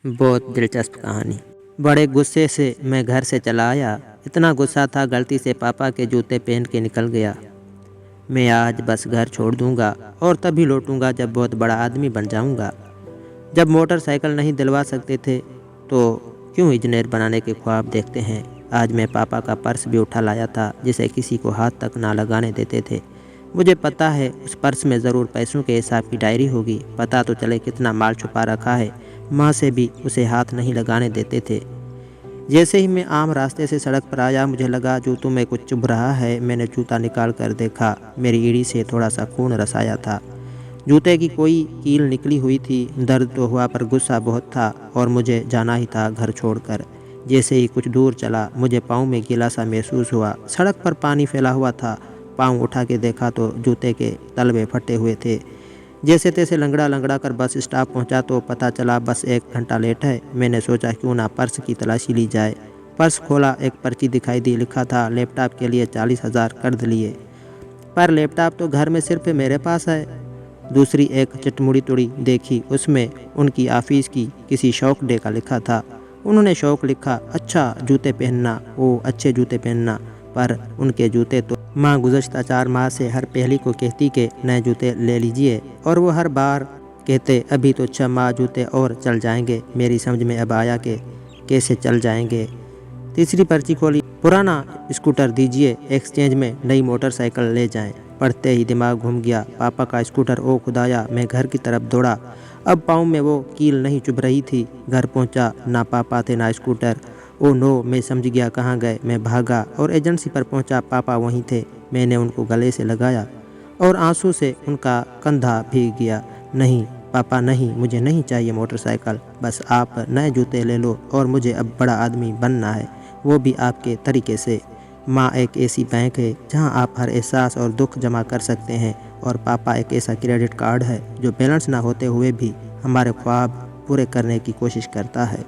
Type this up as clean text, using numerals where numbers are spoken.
बहुत दिलचस्प कहानी। बड़े गुस्से से मैं घर से चला आया। इतना गुस्सा था गलती से पापा के जूते पहन के निकल गया। मैं आज बस घर छोड़ दूंगा और तभी लौटूंगा जब बहुत बड़ा आदमी बन जाऊंगा। जब मोटरसाइकिल नहीं दिलवा सकते थे तो क्यों इंजीनियर बनाने के ख्वाब देखते हैं। आज मैं पापा का पर्स भी उठा लाया था जिसे किसी को हाथ तक ना लगाने देते थे। मुझे पता है उस पर्स में ज़रूर पैसों के हिसाब की डायरी होगी। पता तो चले कितना माल छुपा रखा है। माँ से भी उसे हाथ नहीं लगाने देते थे। जैसे ही मैं आम रास्ते से सड़क पर आया मुझे लगा जूतों में कुछ चुभ रहा है। मैंने जूता निकाल कर देखा, मेरी एड़ी से थोड़ा सा खून रसाया था। जूते की कोई कील निकली हुई थी। दर्द तो हुआ पर गुस्सा बहुत था और मुझे जाना ही था घर छोड़कर। जैसे ही कुछ दूर चला मुझे पाँव में गीला सा महसूस हुआ। सड़क पर पानी फैला हुआ था। पाँव उठा के देखा तो जूते के तलवे फटे हुए थे। जैसे तैसे लंगड़ा लंगड़ा कर बस स्टॉप पहुंचा तो पता चला बस 1 घंटा लेट है। मैंने सोचा क्यों ना पर्स की तलाशी ली जाए। पर्स खोला, एक पर्ची दिखाई दी, लिखा था लैपटॉप के लिए 40,000 कर्ज लिए। पर लैपटॉप तो घर में सिर्फ मेरे पास है। दूसरी एक चिटमुड़ी तुड़ी देखी, उसमें उनकी ऑफिस की किसी शौक डे का लिखा था। उन्होंने शौक लिखा, अच्छा जूते पहनना, वो अच्छे जूते पहनना। पर उनके जूते तो माँ गुज़श्ता 4 माह से हर पहली को कहती कि नए जूते ले लीजिए और वो हर बार कहते अभी तो 6 माह जूते और चल जाएंगे। मेरी समझ में अब आया कि कैसे चल जाएंगे। तीसरी पर्ची खोली, पुराना स्कूटर दीजिए, एक्सचेंज में नई मोटरसाइकिल ले जाएं। पढ़ते ही दिमाग घूम गया। पापा का स्कूटर, ओ खुदाया। मैं घर की तरफ दौड़ा। अब पाँव में वो कील नहीं चुभ रही थी। घर पहुंचा, ना पापा थे ना स्कूटर। ओ नो, मैं समझ गया कहाँ गए। मैं भागा और एजेंसी पर पहुंचा। पापा वहीं थे। मैंने उनको गले से लगाया और आंसू से उनका कंधा भीग गया। नहीं पापा नहीं, मुझे नहीं चाहिए मोटरसाइकिल। बस आप नए जूते ले लो और मुझे अब बड़ा आदमी बनना है, वो भी आपके तरीके से। माँ एक ऐसी बैंक है जहाँ आप हर एहसास और दुख जमा कर सकते हैं, और पापा एक ऐसा क्रेडिट कार्ड है जो बैलेंस ना होते हुए भी हमारे ख्वाब पूरे करने की कोशिश करता है।